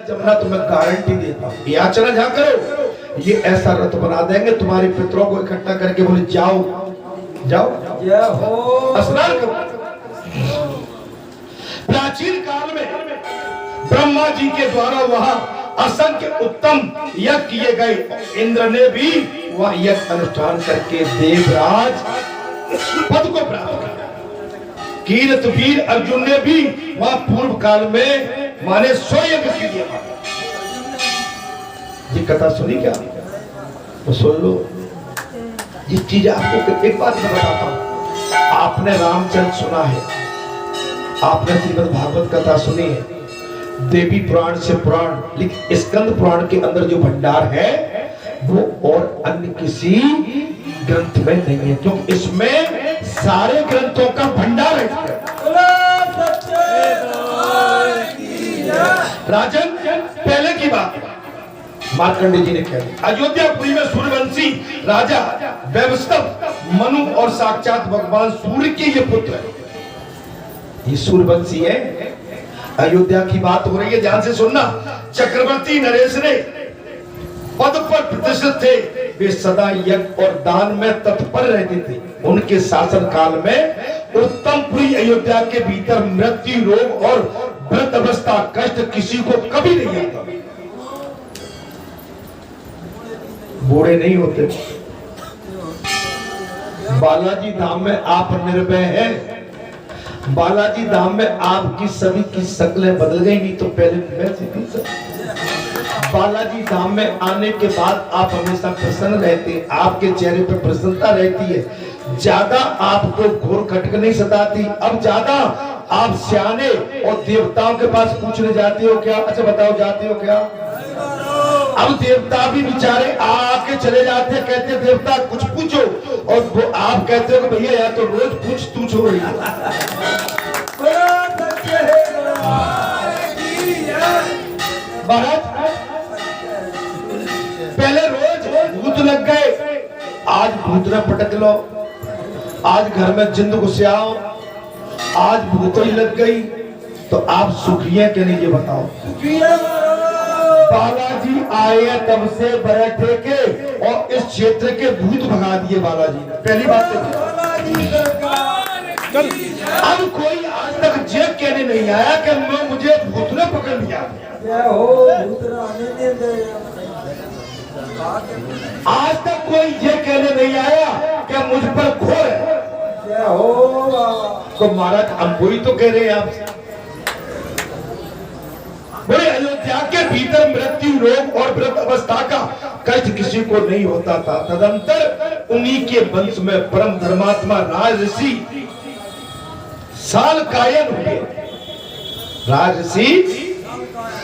जमुना तुम्हें गारंटी देता हूँ, याचना जा करो, ये ऐसा रथ बना देंगे तुम्हारे पितरों को इकट्ठा करके, बोले जाओ जाओ स्नान करो। प्राचीन काल में ब्रह्मा जी के द्वारा वहां असंख्य उत्तम यज्ञ किए गए। इंद्र ने भी वह यज्ञ अनुष्ठान करके देवराज पद को प्राप्त किया। कीर्तवीर अर्जुन ने भी वह पूर्व काल में माने 100 यज्ञ किए। ये कथा सुनी क्या? तो सुन लो। ये चीज आपको एक बात मैं बताता हूं, आपने रामचरित सुना है, आपने श्रीमद् भागवत कथा सुनी है, देवी पुराण से पुराण, लेकिन स्कंद पुराण के अंदर जो भंडार है वो और अन्य किसी ग्रंथ में नहीं है, क्योंकि इसमें सारे ग्रंथों का भंडार है। राजन, पहले की बात मार्कंडे जी ने कह दी, अयोध्यापुरी में सूर्यवंशी राजा वैवस्वत मनु और साक्षात भगवान सूर्य के ये पुत्र है। ये सूर्यवंशी है। अयोध्या की बात हो रही है, ध्यान से सुनना। चक्रवर्ती नरेश ने पद पर प्रतिष्ठित थे, वे सदा यज्ञ और दान में तत्पर रहते थे। उनके शासन काल में उत्तमपुरी अयोध्या के भीतर मृत्यु, रोग और व्रत अवस्था कष्ट किसी को कभी नहीं आता। बूढ़े नहीं होते। बालाजी धाम में आप निर्भय हैं। बालाजी धाम में आपकी सभी की शक्लें बदल गई, नहीं तो पहले वैसी थी। बालाजी धाम में आने के बाद आप हमेशा प्रसन्न रहते हैं, आपके चेहरे पर प्रसन्नता रहती है। ज्यादा आपको घोर खटक नहीं सताती। अब ज्यादा आप सियाने और देवताओं के पास पूछने जाते हो क्या? अच्छा बताओ, जाते हो क्या? अब देवता भी बेचारे आके चले जाते हैं, कहते हैं देवता कुछ पूछो, और वो आप कहते हो कि भैया यार तो रोज पूछ तू छोड़ रही महाराज। पहले रोज भूत लग गए, आज भूत न पटक लो, आज घर में जिंद घुस आओ, आज भूतों लग गई, तो आप सुखी है कि नहीं ये बताओ? बालाजी आए तब से बैठे के और इस क्षेत्र के भूत भगा दिए बालाजी ने। पहली बात तो अब कोई आज तक ये कहने नहीं आया कि मुझे भूत ने पकड़ लिया। आज तक कोई ये कहने नहीं आया कि मुझ पर घोर है। तो महाराज हम वही तो कह रहे हैं आपसे। बोले अयोध्या के भीतर मृत्यु, रोग और व्रत अवस्था का कष्ट किसी को नहीं होता था। तदंतर उन्हीं के वंश में परम धर्मात्मा राजऋषि सालकायन हुए। राजऋषि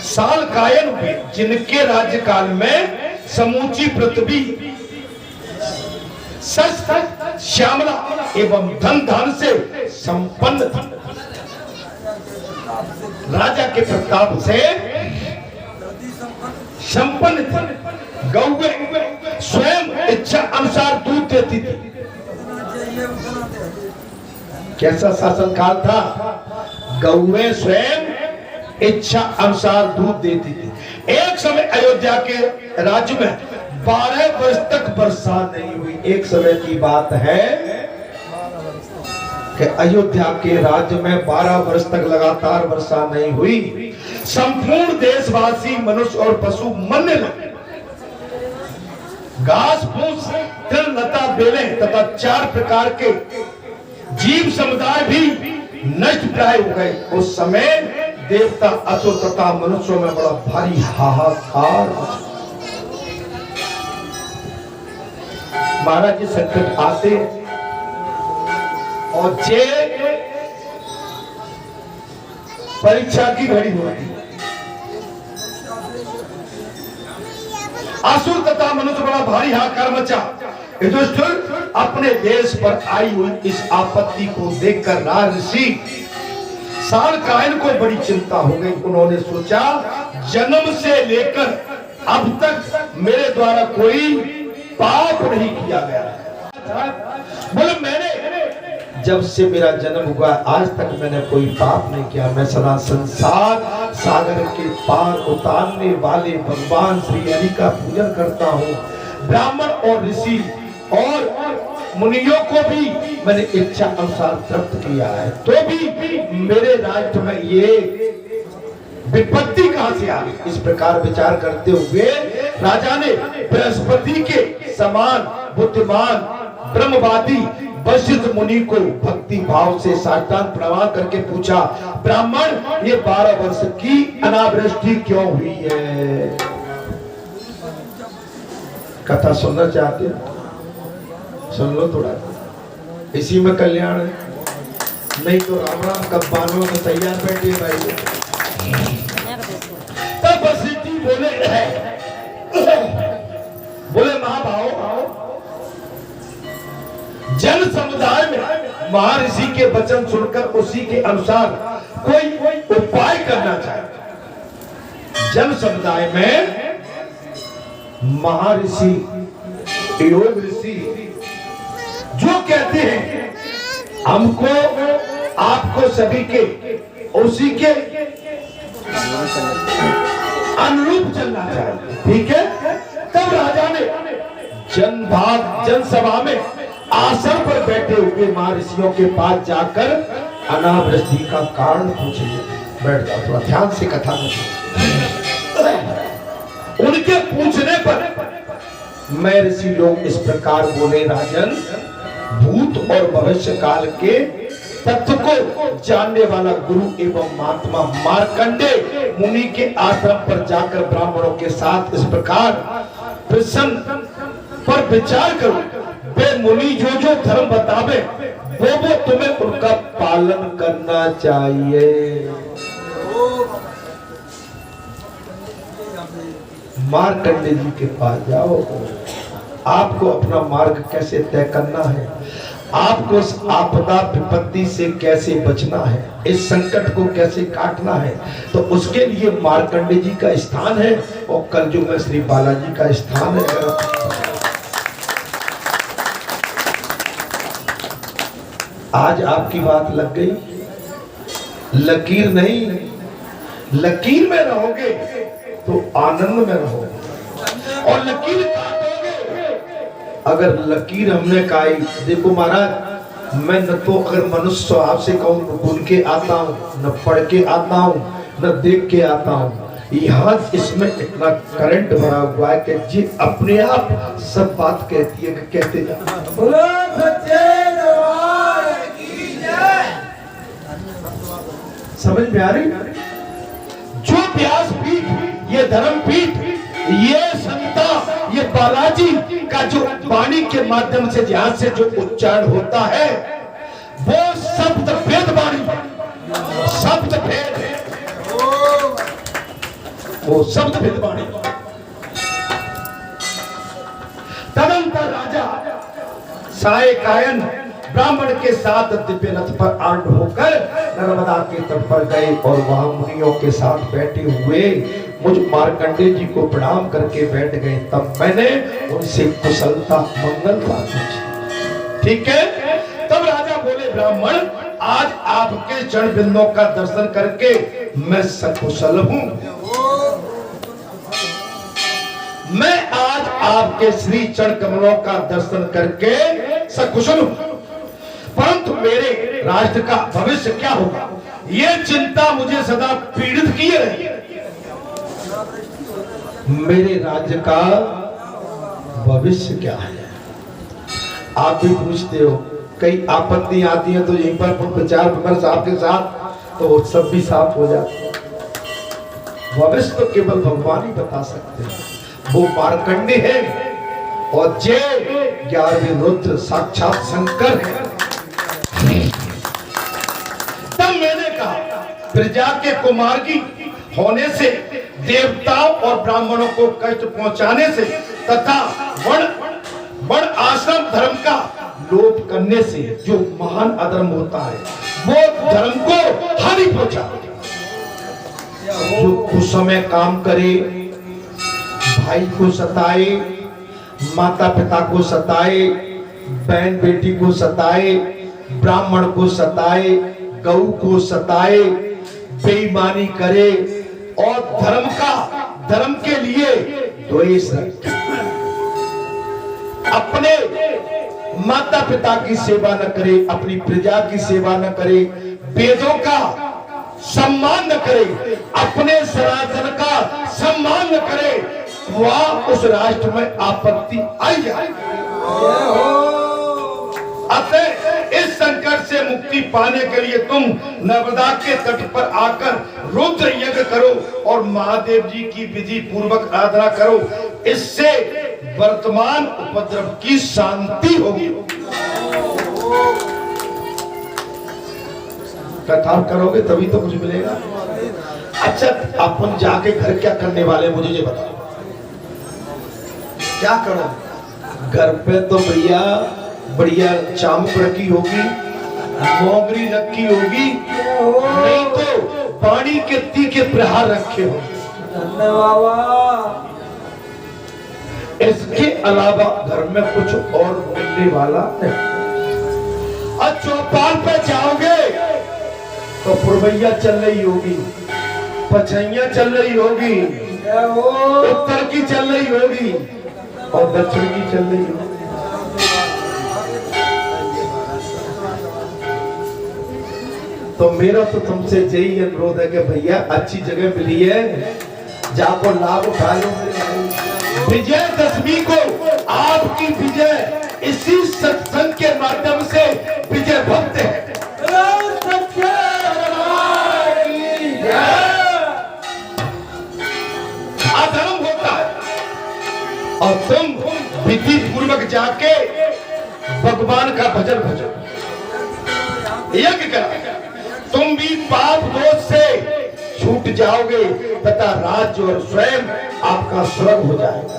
सालकायन हुए, जिनके राज्यकाल में समूची पृथ्वी सच श्यामला एवं धन धान से संपन्न थी। राजा के प्रताप से संपन्न थी। गौएं स्वयं इच्छा अनुसार दूध देती थी। कैसा शासन काल था? गौएं स्वयं इच्छा अनुसार दूध देती थी। एक समय अयोध्या के राज्य में 12 वर्ष तक बरसात नहीं हुई। एक समय की बात है कि अयोध्या के राज्य में 12 वर्ष तक लगातार वर्षा नहीं हुई। संपूर्ण देशवासी मनुष्य और पशु मरने लगे। घास फूस, तृण लता, बेलें तथा 4 प्रकार के जीव समुदाय भी नष्ट प्राय हो गए। उस समय देवता, असुर तथा मनुष्यों में बड़ा भारी हाहाकार। महाराज जी संकट आते और जे परीक्षा की घड़ी होती, असुर तथा मनुष्य बड़ा भारी हाहाकार मचा। युधिष्ठिर अपने देश पर आई हुई इस आपत्ति को देखकर राजऋषि सालकायन को बड़ी चिंता हो गई। उन्होंने सोचा जन्म से लेकर अब तक मेरे द्वारा कोई पाप नहीं किया गया। बोले मैंने जब से मेरा जन्म हुआ आज तक मैंने कोई पाप नहीं किया। मैं सदा संसार सागर के पार उतारने वाले भगवान श्री हरि का पूजन करता हूँ। ब्राह्मण और ऋषि और मुनियों को भी मैंने इच्छा अनुसार तृप्त किया है, तो भी मेरे राज्य में ये विपत्ति कहां से आ गई। इस प्रकार विचार करते हुए राजा ने बृहस्पति के समान बुद्धिमान ब्रह्मवादी वशिष्ठ मुनि को भक्ति भाव से साष्टांग प्रणाम करके पूछा, ब्राह्मण ये 12 वर्ष की अनावृष्टि क्यों हुई है? कथा सुनना चाहते हो? सुन लो थोड़ा, इसी में कल्याण है। नहीं तो राम राम कब बानों में तैयार बैठे भाई। तब वशिष्ठ बोले महाभाव, जन समुदाय में महर्षि के वचन सुनकर उसी के अनुसार कोई उपाय करना चाहिए। जन समुदाय में महर्षि योग ऋषि जो कहते हैं हमको आपको सभी के उसी के अनुरूप चलना चाहिए, ठीक है। तब राजा ने जनसभा में आसन पर बैठे हुए महर्षियों के पास जाकर अनावृष्टि का कारण पूछ लिया। बैठ जाओ, थोड़ा ध्यान से कथा में। उनके पूछने पर मैं ऋषि लोग इस प्रकार बोले, राजन भूत और भविष्य काल के तत्व को जानने वाला गुरु एवं महात्मा मार्कंडेय मुनि के आश्रम पर जाकर ब्राह्मणों के साथ इस प्रकार प्रश्न पर विचार करो। वे मुनि जो जो धर्म बतावे वो तुम्हें उनका पालन करना चाहिए। मार्कंडेय जी के पास जाओ, आपको अपना मार्ग कैसे तय करना है, आपको इस आपदा विपत्ति से कैसे बचना है, इस संकट को कैसे काटना है, तो उसके लिए मार्कंडेय जी का स्थान है और कलयुग में श्री बालाजी का स्थान है। आज आपकी बात लग गई, लकीर नहीं, लकीर में रहोगे तो आनंद में रहोगे और लकीर काटोगे। अगर लकीर हमने काई, देखो महाराज मैं न तो अगर मनुष्य स्वभाव से कहूँ बोल के आता हूँ, न पढ़ के आता हूँ, न देख के आता हूँ, यहाँ इसमें इतना करंट भरा हुआ है कि जी अपने आप सब बात कहती है कि कहते जा। समझ में आ रही? जो व्यास पीठ, ये धर्म पीठ, ये संता, ये बालाजी का जो वाणी के माध्यम से जहां से जो उच्चारण होता है वो शब्द भेद वाणी, शब्द भेद है, वो शब्द भेद वाणी। तदंतर राजा सायकायन ब्राह्मण के साथ दिव्य रथ पर आरूढ़ होकर नर्मदा के तट पर गए और वहां मुनियों के साथ बैठे हुए मुझ मार्कंडेय जी को प्रणाम करके बैठ गए। तब मैंने उनसे कुशलता मंगलता पूछी, ठीक है। तब राजा बोले, ब्राह्मण आज आपके चरण बिंदों का दर्शन करके मैं सकुशल हूं। मैं आज आपके श्री चरण कमलों का दर्शन करके सकुशल हूं, परंतु मेरे राष्ट्र का भविष्य क्या होगा ये चिंता मुझे सदा पीड़ित किए रही। मेरे राज्य का भविष्य क्या है? आप भी पूछते हो, कई आपत्ति आती है तो यहीं पर विचार विमर्श आपके साथ तो सब भी साफ हो जाता है। भविष्य तो केवल भगवान ही बता सकते हैं, वो मार्कंडेय है और जय 11वें रुद्र साक्षात शंकर है। तब मैंने कहा, प्रजा के कुमार्गी होने से, देवताओं और ब्राह्मणों को कष्ट पहुंचाने से तथा वर्ण आश्रम धर्म का लोप करने से जो महान अधर्म होता है वो धर्म को हानि पहुंचाता है। जो कुछ समय काम करे, भाई को सताए, माता पिता को सताए, बहन बेटी को सताए, ब्राह्मण को सताए, गौ को सताए, बेईमानी करे और धर्म के लिए द्वेष रखे, अपने माता पिता की सेवा न करे, अपनी प्रजा की सेवा न करे, वेदों का सम्मान न करे, अपने सनातन का सम्मान न करे, वह उस राष्ट्र में आपत्ति आई जाए। अतः इस संकट से मुक्ति पाने के लिए तुम नर्मदा के तट पर आकर रुद्र यज्ञ करो और महादेव जी की विधि पूर्वक आराधना करो, इससे वर्तमान उपद्रव की शांति होगी। कथा करोगे तभी तो कुछ मिलेगा। अच्छा, अपन जाके घर क्या करने वाले मुझे ये बताओ, क्या करो? घर पे तो भैया बढ़िया चामुक रखी होगी, मोगरी रखी होगी, नहीं तो पानी के तीखे प्रहार रखे होंगे। इसके अलावा घर में कुछ और मिलने वाला नहीं। और चौपाल पे जाओगे तो पुरवैया चल रही होगी, पछैया चल रही होगी, उत्तर की चल रही होगी और दक्षिण की चल रही होगी। तो मेरा तो तुमसे यही अनुरोध है कि भैया अच्छी जगह मिली है, जाको लाभ उठा लो। विजयदशमी को आपकी विजय इसी सत्संग के माध्यम से विजय भक्त है। अधर्म होता है और तुम विधि पूर्वक जाके भगवान का भजन भजो, यज्ञ करो, तुम भी पाप दोष से छूट जाओगे तथा राज्य और स्वयं आपका स्वर्ग हो जाएगा।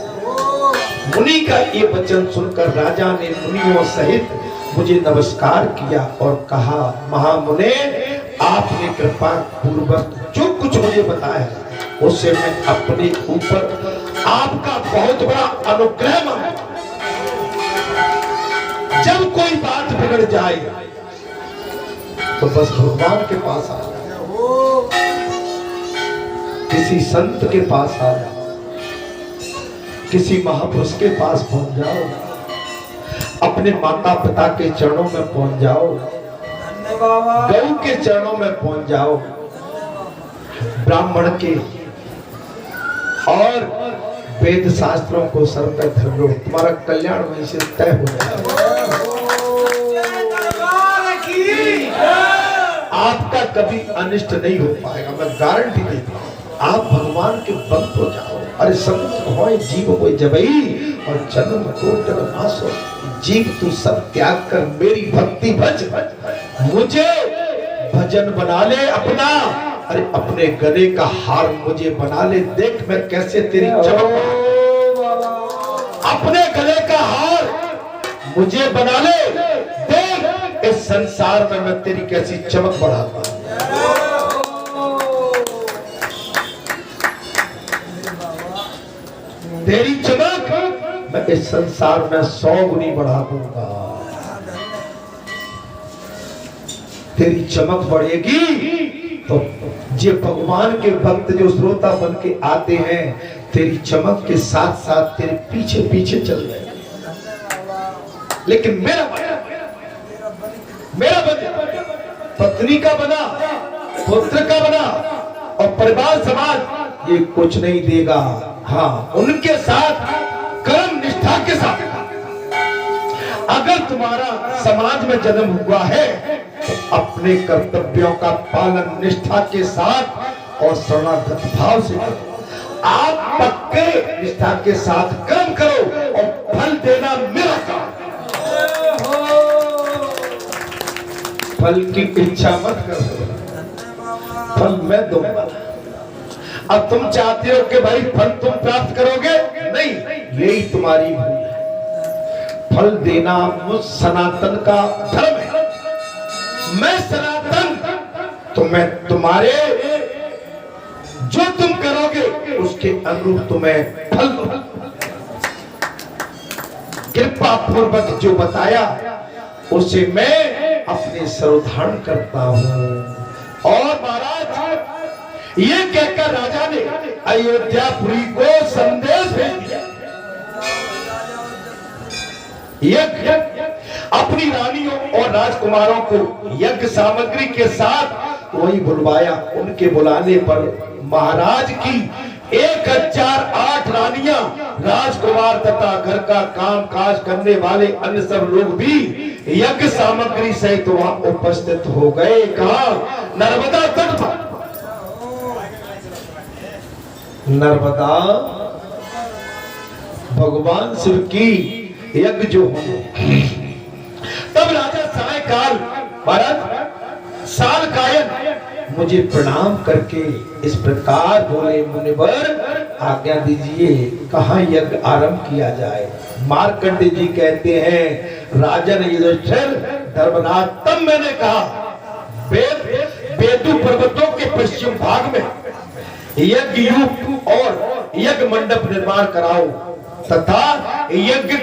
मुनि का ये वचन सुनकर राजा ने मुनियों सहित मुझे नमस्कार किया और कहा, महामुने, आपने कृपा पूर्वक जो कुछ मुझे बताया उससे मैं अपने ऊपर आपका बहुत बड़ा अनुग्रह मानता हूं। जब कोई बात बिगड़ जाए तो बस भगवान के पास आ जाओ, किसी संत के पास आ जाओ, किसी महापुरुष के पास पहुंच जाओ, अपने माता पिता के चरणों में पहुंच जाओ, गौ के चरणों में पहुंच जाओ, ब्राह्मण के और वेद शास्त्रों को सर पर धर लो, तुम्हारा कल्याण वहीं से तय हो जाएगा। आपका कभी अनिष्ट नहीं हो पाएगा, मैं गारंटी देता हूँ। आप भगवान के भक्त हो जाओ। अरे सब होए जीव हो जबई और जन्म कोटि नासो, जीव तू सब त्याग कर मेरी भक्ति भज, मुझे भजन बना ले अपना। अरे अपने गले का हार मुझे बना ले, देख मैं कैसे तेरी चमक, अपने गले का हार मुझे बना ले, देख इस संसार में मैं तेरी कैसी चमक बढ़ाता हूं। तेरी चमक मैं इस संसार में 100 गुनी बढ़ा दूंगा। तेरी चमक बढ़ेगी तो जे भगवान के भक्त जो श्रोता बन के आते हैं, तेरी चमक के साथ साथ तेरे पीछे पीछे चल रहे हैं। लेकिन मेरा पत्नी का बना, पुत्र का बना और परिवार समाज ये कुछ नहीं देगा। हाँ, उनके साथ कर्म निष्ठा के साथ अगर तुम्हारा समाज में जन्म हुआ है तो अपने कर्तव्यों का पालन निष्ठा के साथ और शरणागत भाव से करो। आप पक्के निष्ठा के साथ कर्म करो और फल देना मेरा काम। फल की इच्छा मत करो, फल मैं दूंगा। अब तुम चाहते हो कि भाई फल तुम प्राप्त करोगे, नहीं, यही तुम्हारी भूल है। फल देना मुझ सनातन का धर्म है। मैं सनातन तो मैं तुम्हारे जो तुम करोगे उसके अनुरूप तुम्हें फल दूंगा। कृपा पूर्वक जो बताया उसे मैं अपने सर्वधारण करता हूं। और महाराज ये कहकर राजा ने अयोध्यापुरी को संदेश भेज दिया। यज्ञ अपनी रानियों और राजकुमारों को यज्ञ सामग्री के साथ वही बुलवाया। उनके बुलाने पर महाराज की 1008 रानियां, राजकुमार तथा घर का काम काज करने वाले अन्य सब लोग भी यज्ञ सामग्री सहित वहां उपस्थित हो गए। कहा? नर्मदा तट पर। नर्मदा भगवान शिव की यज्ञ जो हो। तब राजा सायकाल महाराज साल कायन मुझे प्रणाम करके इस प्रकार बोले, मुनिवर आज्ञा दीजिए, कहाँ यज्ञ आरंभ किया जाए। मार्कंडेय जी कहते हैं, राजन युधिष्ठिर धर्मराज, तब मैंने कहा बेदू पर्वतों के पश्चिम भाग में यज्ञ यूप और यज्ञ मंडप निर्माण कराओ तथा यज्ञ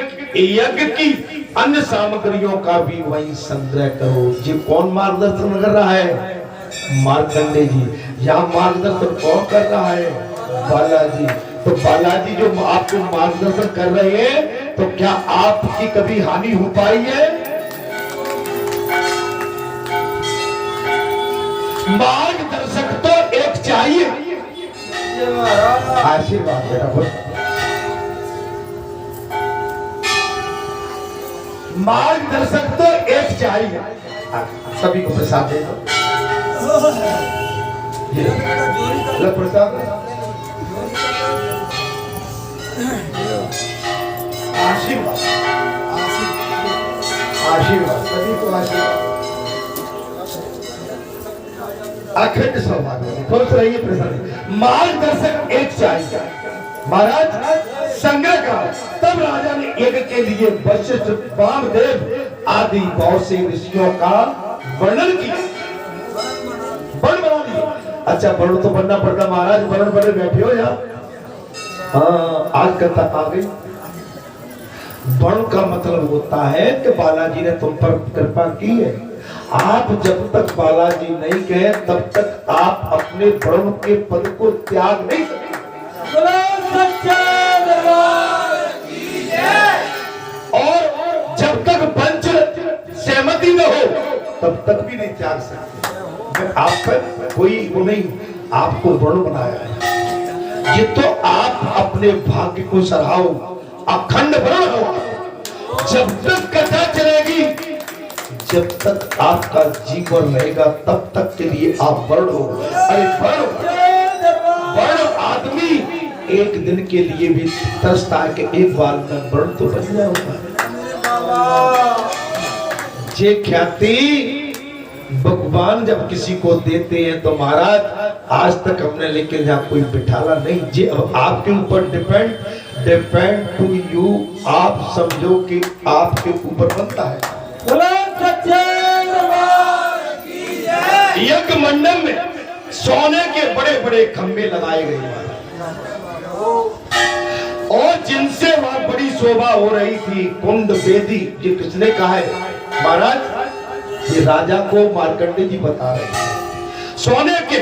की अन्य सामग्रियों का भी वही संग्रह करो। जी कौन मार्गदर्शन कर रहा है? मार्कंडेय जी। यहाँ मार्गदर्शन कौन कर रहा है? बालाजी। तो बालाजी जो आपको मार्गदर्शन कर रहे हैं, तो क्या आपकी कभी हानि हो पाई है? मार्गदर्शक तो एक चाहिए। आशीर्वाद बेटा। मार्गदर्शक तो एक चाहिए। सभी को प्रसाद दे दो। प्रसाद आशीर्वाद, आशीर्वाद सभी को आशीर्वाद। अखंड सौभाग्य खुश रहिए, प्रसन्न। मार्गदर्शक एक चाहिए। महाराज संग्रह का। तब राजा ने यज्ञ के लिए वशिष्ठ, वामदेव आदि बहुत से ऋषियों का वर्णन किया। वर्ण बना दिया। अच्छा वर्ण तो बनना पड़ता महाराज, वर्ण बने बैठे हो यहाँ। हाँ आज कथा आ गई। वर्ण का मतलब होता है कि बालाजी ने तुम पर कृपा की है। आप जब तक बालाजी नहीं कहे तब तक आप अपने वर्ण के पद को त्याग नहीं सकते। और जब तक पंच सहमति न हो तब तक भी नहीं त्याग सकते। आप पर कोई वो नहीं, आपको वर्ण बनाया है। ये तो आप अपने भाग्य को सराहो। अखंड वर्ण हो। जब तक कथा चलेगी, जब तक आपका जीवन रहेगा, तब तक के लिए आप वर्ण हो। अरे वर्ण आदमी एक दिन के लिए भी तरसता है कि एक बार में वर्ण तो बन जाऊंगा। जे ख्याति भगवान जब किसी को देते हैं तो महाराज आज तक हमने लेकिन यहाँ कोई बिठाला नहीं। जे अब आपके ऊपर डिपेंड टू यू। आप समझो कि आपके ऊपर बनता है। यज्ञ मंडप में सोने के बड़े बड़े खंभे लगाए गए और जिनसे वहां बड़ी शोभा हो रही थी। कुंड वेदी, ये किसने कहा है महाराज? ये राजा को मार्कंडेय जी बता रहे हैं। सोने के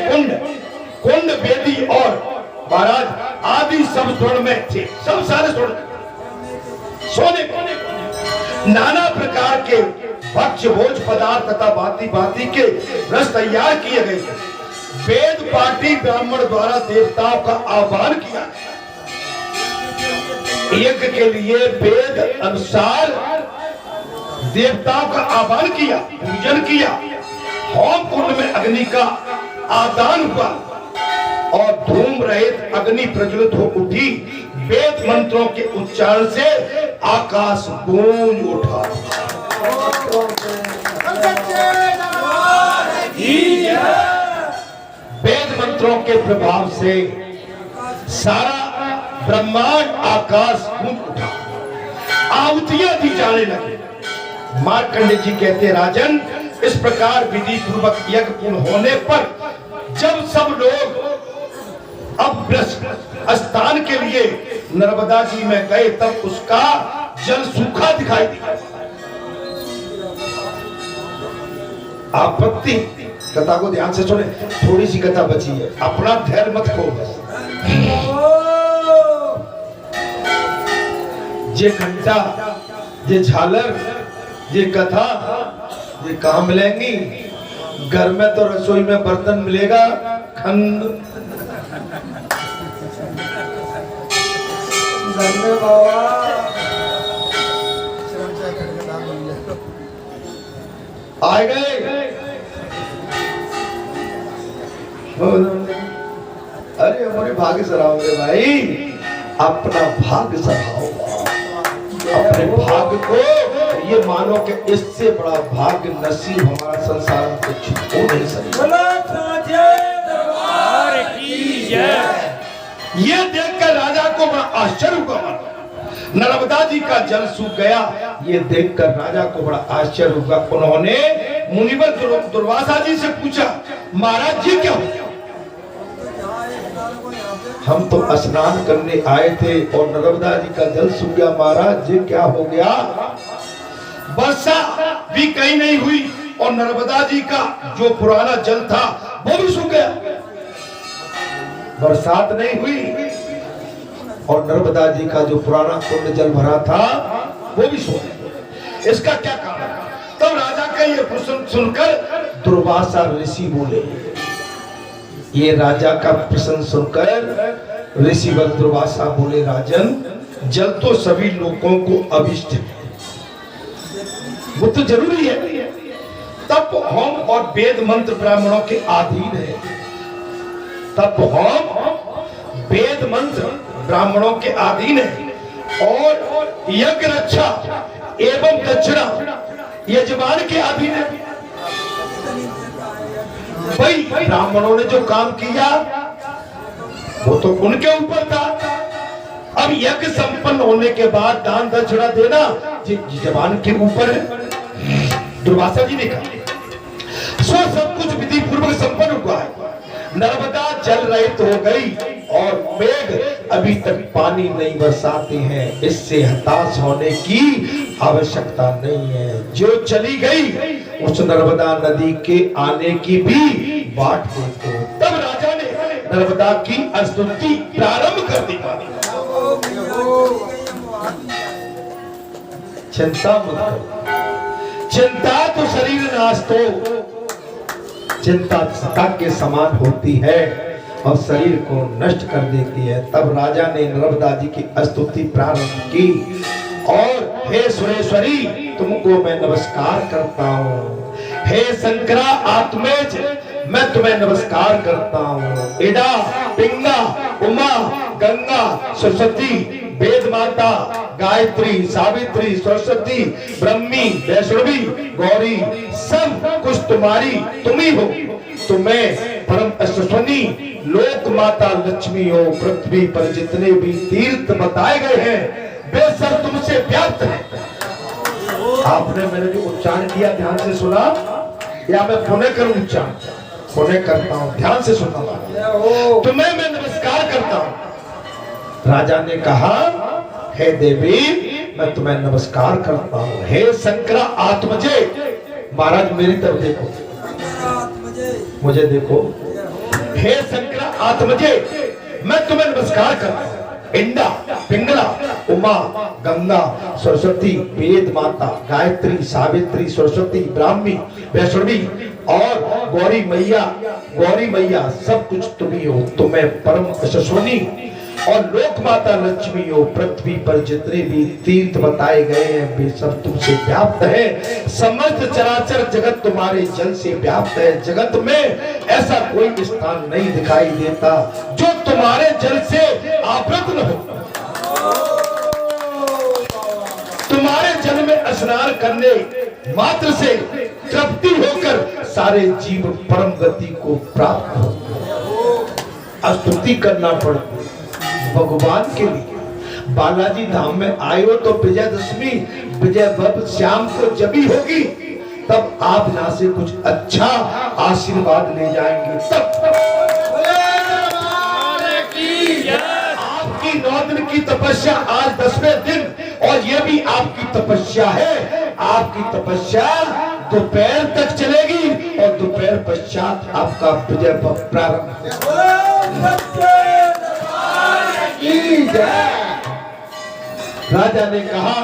कुंड वेदी और महाराज आदि सब स्वर्ण में थे। सब सारे स्वर्ण सोने को। नाना प्रकार के भक्ष्य भोज पदार्थ तथा भांति भांति के रस तैयार किए गए। वेद पाठी ब्राह्मण द्वारा देवताओं का आह्वान किया। यज्ञ के लिए वेद अनुसार देवताओं का आह्वान किया, पूजन किया। होम कुंड में अग्नि का आदान हुआ और धूम रहित अग्नि प्रज्वलित हो उठी। वेद मंत्रों के उच्चारण से आकाश गूंज उठा। वेद मंत्रों के प्रभाव से सारा ब्रह्मांड आकाश गूंज उठा। आहुतियां दी जाने लगी। मार्कंडेय जी कहते, राजन इस प्रकार विधि पूर्वक यज्ञ पूर्ण होने पर जब सब लोग अब स्नान के लिए नर्मदा जी में गए तब उसका जल सूखा दिखाई दिया। आपत्ति। कथा को ध्यान से सुने, थोड़ी सी कथा बची है, अपना धैर्य मत खो बस। ये घंटा, ये झालर, ये कथा, ये कहाँ मिलेंगी? घर में तो रसोई में बर्तन मिलेगा खंड, घर में बाबा आ गए। अरे हमारे भाग्य सराओगे भाई, अपना भाग्य सराओ, अपने भाग्य को ये मानो कि इससे बड़ा भाग्य नसीब हमारा संसार में कुछ हो नहीं सकता। ये देखकर राजा को बड़ा आश्चर्य हुआ। नर्मदा जी का जल सूख गया, ये देखकर राजा को बड़ा आश्चर्य हुआ। उन्होंने मुनिवर दुर्वासा जी से पूछा, महाराज जी क्या हुआ? हम तो स्नान करने आए थे और नर्मदा जी का जल सूख गया, महाराज जी क्या हो गया? वर्षा भी कहीं नहीं हुई और नर्मदा जी का जो पुराना जल था वो भी सूख गया। बरसात नहीं हुई और नर्मदा जी का जो पुराना कुंड जल भरा था वो भी सूख गया। इसका क्या कारण? तब राजा का ये प्रश्न सुनकर दुर्वासा ऋषि बोले। ये राजा का प्रश्न सुनकर ऋषिवर दुर्वासा बोले, राजन जल तो सभी लोगों को अभिष्ट है, वो तो जरूरी है। तब हम और वेद मंत्र ब्राह्मणों के अधीन है, तब हम वेद मंत्र ब्राह्मणों के अधीन है और यज्ञ रक्षा एवं दक्षिणा यजमान के अधीन है। भाई ब्राह्मणों ने जो काम किया वो तो उनके ऊपर था। अब यज्ञ संपन्न होने के बाद दान दक्षिणा देना जवान के ऊपर है। दुर्वासा जी ने कहा, सो सब कुछ विधि पूर्वक संपन्न हुआ है। नर्मदा जल रहित हो गई और मेघ अभी तक पानी नहीं बरसाते हैं, इससे हताश होने की आवश्यकता नहीं है। जो चली गई उस नर्मदा नदी के आने की भी बाट देखो। तब राजा ने नर्मदा की स्तुति प्रारंभ कर दी। चिंता मत करो, चिंता तो शरीर नाश तो, चिंता सता के समान होती है और शरीर को नष्ट कर देती है। तब राजा ने नर्मदा जी की स्तुति प्रारंभ की और हे सुरेश्वरी तुमको मैं नमस्कार करता हूँ, हे शंकरा आत्मेज मैं तुम्हें नमस्कार करता हूँ। इडा पिंगा उमा गंगा सरस्वती वेद माता गायत्री सावित्री सरस्वती ब्रह्मी वैष्णवी गौरी सब कुछ तुम्हारी तुम ही हो। तुम्हें परम अश्वनी लोक माता लक्ष्मी हो। पृथ्वी पर जितने भी तीर्थ बताए गए हैं वे सब तुमसे व्याप्त हैं। आपने मैंने जो उच्चारण किया ध्यान से सुना या मैं पुनः करूं? उच्चारण पुनः करता हूं, ध्यान से सुनना। तुम्हें मैं नमस्कार करता हूं। राजा ने कहा, हे देवी मैं तुम्हें नमस्कार करता हूँ। हे शंकरा आत्मजे, महाराज मेरी तरफ देखो, मुझे देखो। हे शंकरा आत्मजे मैं तुम्हें नमस्कार करता हूँ। इंडा पिंगला उमा गंगा सरस्वती वेद माता गायत्री सावित्री सरस्वती ब्राह्मी वैष्णवी और गौरी मैया सब कुछ तुम ही हो। तुम्हें परम यशस्विनी और लोक माता लक्ष्मी हो। पृथ्वी पर जितने भी तीर्थ बताए गए हैं वे सब तुमसे व्याप्त है। समस्त चराचर जगत तुम्हारे जल से व्याप्त है। जगत में ऐसा कोई स्थान नहीं दिखाई देता जो तुम्हारे जल से आवृत न हो। तुम्हारे जल में स्नान करने मात्र से तृप्ति होकर सारे जीव परम गति को प्राप्त हो। स्तुति करना पड़ती भगवान के लिए। बालाजी धाम में आए हो तो विजयदशमी विजय बब श्याम को जबी होगी, तब आप यहाँ से कुछ अच्छा आशीर्वाद ले जाएंगे। तब आपकी 9 दिन की तपस्या आज 10वें दिन और ये भी आपकी तपस्या है। आपकी तपस्या दोपहर तक चलेगी और दोपहर पश्चात आपका विजय प्रारंभ। राजा ने कहा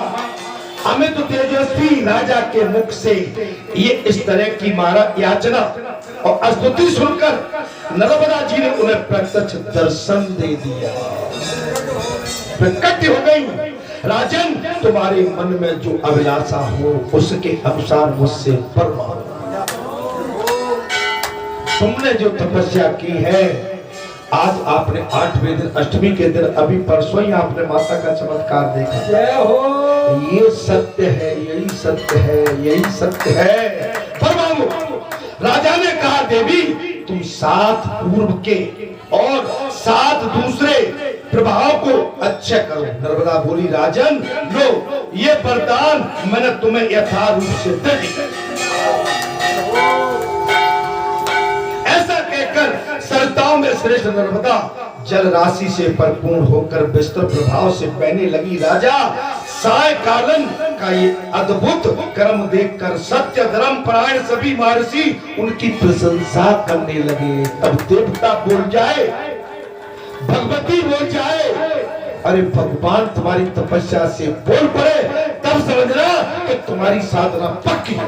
हमें तो तेजस्वी राजा के मुख से ये इस तरह की मारा याचना और स्तुति सुनकर नर्मदा जी ने उन्हें प्रत्यक्ष दर्शन दे दिया। प्रकट हो गई, राजन तुम्हारे मन में जो अभिलाषा हो उसके अनुसार मुझसे वर मांगो। तुमने जो तपस्या की है, आज आपने 8वें दिन अष्टमी के दिन अभी परसों ही आपने माता का चमत्कार देखा। जय हो। ये सत्य है, यही सत्य है, यही सत्य है। वर मांगो। राजा ने कहा देवी तुम 7 पूर्व के और 7 दूसरे प्रभाव को अच्छा करो। नर्मदा बोली राजन लो ये वरदान मैंने तुम्हें यथारूप से दे दिया। ऐसा कहकर सरताओं में श्रेष्ठ नर्मदा जल राशि से परिपूर्ण होकर विस्तृत प्रभाव से बहने लगी। राजा सायकालन का ये अद्भुत कर्म देखकर सत्य धर्म परायण सभी महर्षि उनकी प्रशंसा करने लगे। तब देवता बोल जाए, भगवती बोल जाए, अरे भगवान तुम्हारी तपस्या से बोल पड़े तब समझना कि तुम्हारी साधना पक्की है।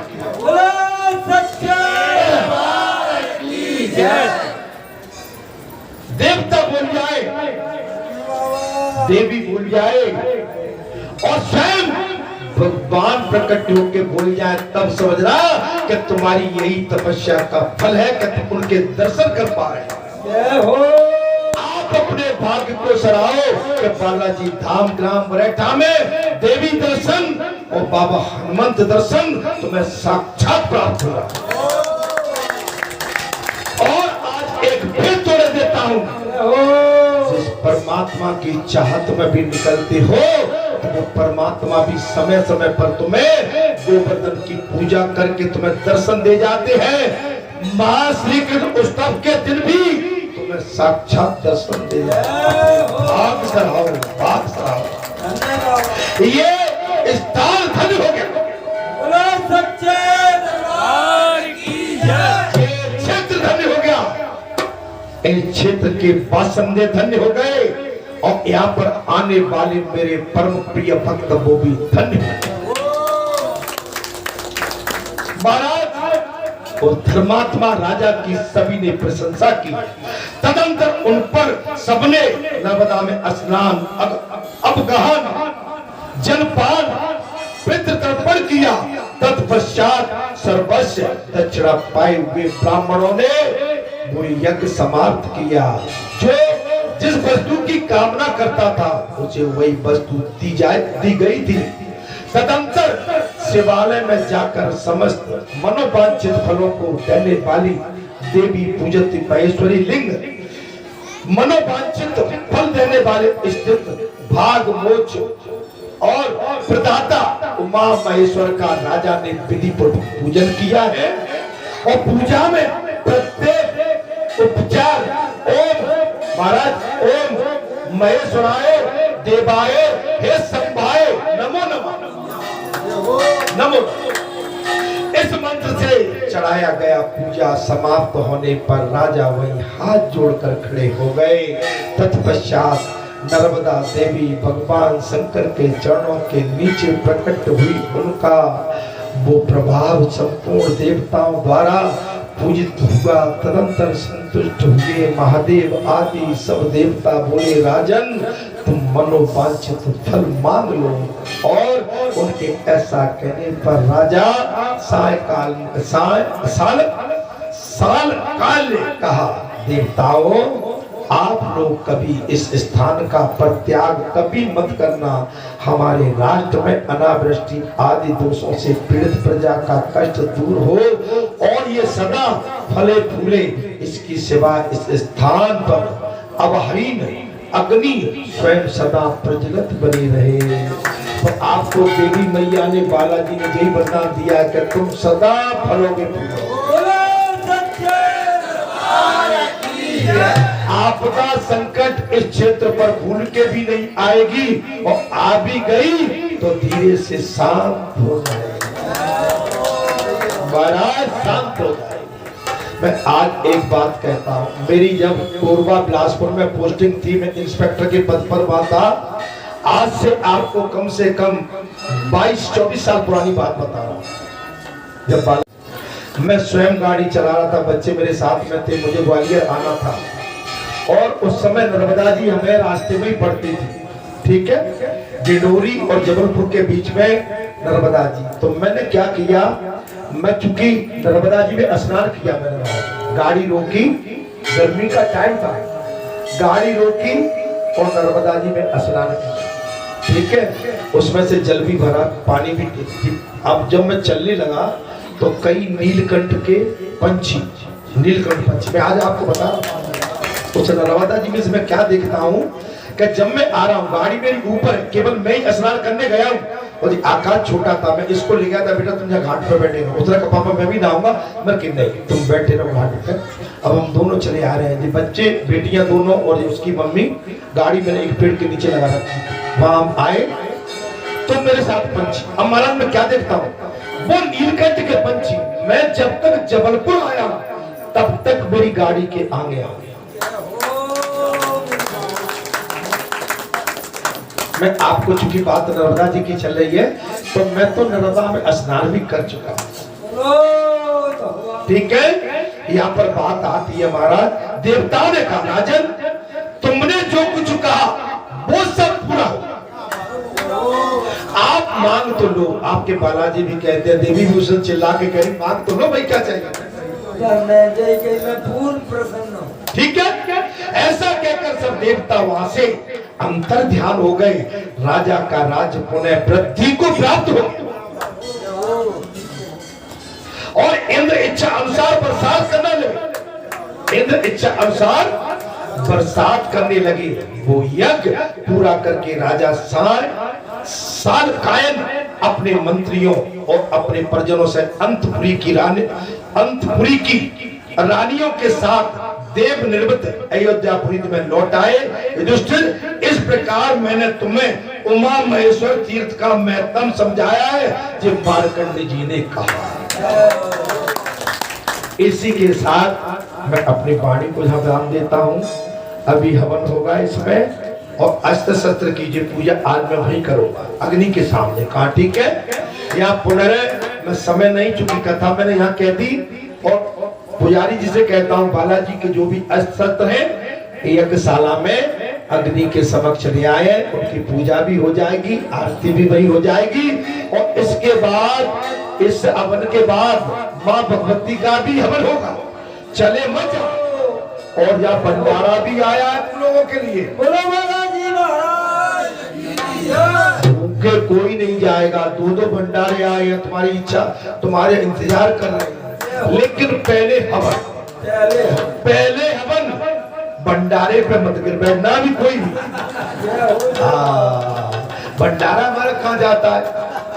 देवता बोल जाए, देवी बोल जाए और स्वयं भगवान प्रकट होकर बोल जाए तब समझना कि तुम्हारी यही तपस्या का फल है कि तुम उनके दर्शन कर पा रहे हो। आप अपने भाग्य को सराहो कि बालाजी धाम ग्राम मरेठा में देवी दर्शन और बाबा हनुमंत दर्शन तुम्हें साक्षात प्राप्त होगा। और आज एक फिर तोड़े देता हूँ, जिस परमात्मा की चाहत में भी निकलते हो तो वो परमात्मा भी समय समय पर तुम्हें गोवर्धन की पूजा करके तुम्हें दर्शन दे जाते हैं। महाश्री कृष्ण उत्सव के दिन भी तुम्हें साक्षात दर्शन दे भाग सराहो, भाग सराहो। ये स्थान धन्य हो गया। सच्चे दरबार की जय। ये क्षेत्र धन्य हो गया, इस क्षेत्र के बासिंदे धन्य हो गए और यहाँ पर आने वाले मेरे परम प्रिय भक्त वो भी धन्य हो। महाराज और धर्मात्मा राजा की सभी ने प्रशंसा की। तदंतर उन पर सबने नर्मदा में स्नान, अपगहन, जलपान, पितृतर्पण किया। तत्पश्चात सर्वस्व दक्षिणा पाए हुए ब्राह्मणों ने वो यज्ञ समाप्त किया। जो जिस वस्तु की कामना करता था उसे वही वस्तु दी गई थी। तदंतर शिवालय में जाकर समस्त मनोवांछित फलों को देने वाली देवी पूजती महेश्वरी लिंग, मनोवांछित फल देने वाले स्थित भाग मोक्ष और प्रदाता उमा महेश्वर का राजा ने विधि पूर्वक पूजन किया है। और पूजा में प्रत्येक उपचार ओम महाराज ओम महेश्वराय देवाय हे संभाय नमो नमः नमो। इस मंत्र से चढ़ाया गया। पूजा समाप्त होने पर राजा वहीं हाथ जोड़कर खड़े हो गए। तत्पश्चात नर्मदा देवी भगवान शंकर के चरणों के नीचे प्रकट हुई। उनका वो प्रभाव संपूर्ण देवताओं द्वारा पूजित हुआ। तदंतर संतुष्ट हुए महादेव आदि सब देवता बोले राजन तुम मनोवांछित फल मांग लो। और उनके ऐसा कहने पर राजा साल काल ने कहा देवताओं आप लोग कभी इस स्थान का परित्याग कभी मत करना। हमारे राष्ट्र में अनावृष्टि आदि दोषों से पीड़ित प्रजा का कष्ट दूर हो और ये सदा फले फूले। इसकी सेवा इस स्थान पर अवहीन अग्नि स्वयं सदा प्रज्वलित बनी रहे। तो आपको देवी मैया ने बालाजी ने यही वरदान दिया कि तुम सदा फलोगे फूलोगे। आपदा संकट इस क्षेत्र पर भूल के भी नहीं आएगी और आ भी गई तो धीरे से शांत हो जाएगी। महाराज शांत हो जाए। मैं आज एक बात कहता हूं, मेरी जब कोरबा बिलासपुर में पोस्टिंग थी, मैं इंस्पेक्टर के पद पर हुआ था। आज से आपको कम से कम 22-24 साल पुरानी बात बता रहा हूं। जब मैं स्वयं गाड़ी चला रहा था, बच्चे मेरे साथ में थे, मुझे ग्वालियर आना था और उस समय नर्मदा जी हमें रास्ते में ही पड़ती थी, ठीक है, डिडोरी और जबलपुर के बीच में नर्मदा जी। तो मैंने क्या किया, मैं चूंकि नर्मदा जी में स्नान किया, मैंने गाड़ी रोकी, गर्मी का टाइम था, गाड़ी रोकी और नर्मदा जी में स्नान किया, ठीक है। उसमें से जल भी भरा, पानी भी थी। अब जब मैं चलने लगा तो कई नीलकंठ के पंछी, नीलकंठ पंछी, मैं आज आपको बता रहा हूँ उस नर्मदा जी में से मैं क्या देखता हूँ कि जब मैं आ रहा हूँ, गाड़ी मेरी ऊपर, केवल मैं ही स्नान करने गया हूँ और आकाश छोटा था, मैं इसको ले गया था, बेटा तुम यहाँ घाट पर बैठे रहो। उसने कहा पापा मैं भी नहाऊंगा, मैं कि नहीं तुम बैठे रहो घाट पर। अब हम दोनों चले आ रहे हैं, बच्चे बेटियां दोनों और उसकी मम्मी, गाड़ी मैंने एक पेड़ के नीचे लगा रखी। वहां हम आए तो मेरे साथ पंछी, अब महाराज मैं क्या देखता हूँ, वो नीलकंठ के पंछी। मैं जब तक जबलपुर आया तब तक मेरी गाड़ी के आगे आ गया। मैं आपको चूंकि बात नर्मदा जी की चल रही है तो मैं तो नर्मदा में स्नान भी कर चुका हूं, ठीक है। यहाँ पर बात आती है महाराज, देवताओं ने कहा राजन तुमने जो कुछ कहा वो सब पूरा हो, आप मांग तो लो। आपके बालाजी भी कहते हैं, देवी भी उसे चिल्ला के कह रही मांग तो लो भाई, क्या चाहिए, मैं पूर्ण प्रसन्न हूं, ठीक है। ऐसा कहकर सब देवता वहां से अंतर ध्यान हो गए, राजा का राज पुनः पृथ्वी को प्राप्त हो गया और इंद्र इच्छा अनुसार बरसात करने लगे, इंद्र इच्छा अनुसार बरसात करने लगे। वो यज्ञ पूरा करके राजा साल कायम अपने मंत्रियों और अपने परिजनों से अंतपुरी की रानियों के साथ देव निर्मित अयोध्यापुरी में लौट आए। युधिष्ठिर इस प्रकार मैंने तुम्हें उमा महेश्वर तीर्थ का महत्व समझाया है जो मार्कंड जी ने कहा। इसी के साथ मैं अपनी वाणी को विराम देता हूँ। अभी हवन होगा इसमें और अस्त्र शस्त्र की जो पूजा आज मैं वही करूंगा अग्नि के सामने, कहा ठीक है। यहाँ पुनः मैं समय नहीं, चूंकि कथा मैंने यहाँ कह दी और पुजारी जी से कहता हूँ बालाजी के जो भी अस्त्र शस्त्र है यज्ञशाला में अग्नि के समक्ष ले आए, उनकी पूजा भी हो जाएगी, आरती भी वही हो जाएगी और इसके बाद इस हवन के बाद माँ भगवती का भी हवन होगा। चले मत जाओ। और यहाँ भंडारा भी आया है तुम लोगों के लिए, बोलो बालाजी महाराज, भूखे कोई नहीं जाएगा। दो भंडारे आए हैं, तुम्हारी इच्छा, तुम्हारे इंतजार कर रहे हैं, लेकिन पहले हवन भंडारे पे मत गिर बैठना भी कोई भी। भंडारा हमारा कहाँ जाता है,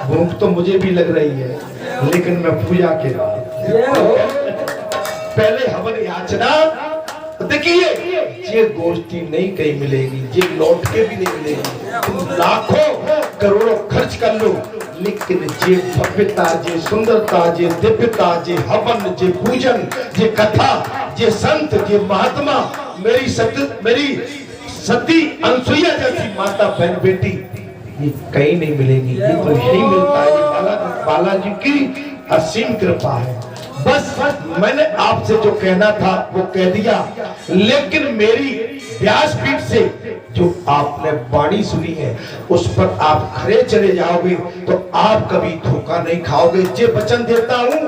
भूख तो मुझे भी लग रही है, लेकिन मैं पूजा के बाद पहले हवन याचना। देखिए ये गोष्ठी नहीं कहीं मिलेगी, ये लौट के भी नहीं मिलेगी। तुम लाखों करोड़ों खर्च कर लो, लेकिन जे भव्यता, जे सुंदरता, जे दिव्यता, जे हवन, जे पूजन, जे कथा, जे संत, जे महात्मा, मेरी सती अनसुईया जैसी माता बहन बेटी, ये कहीं नहीं मिलेगी। ये तो यही मिलता है, ये बालाजी की असीम कृपा है। बस मैंने आपसे जो कहना था वो कह दिया, लेकिन मेरी व्यासपीठ से जो आपने वाणी सुनी है उस पर आप खरे चले जाओगे तो आप कभी धोखा नहीं खाओगे, ये वचन देता हूँ।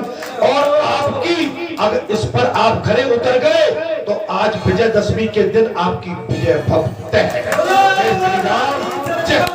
और आपकी अगर इस पर आप खरे उतर गए तो आज विजयदशमी के दिन आपकी विजय भक्त है। जय श्री राम, जय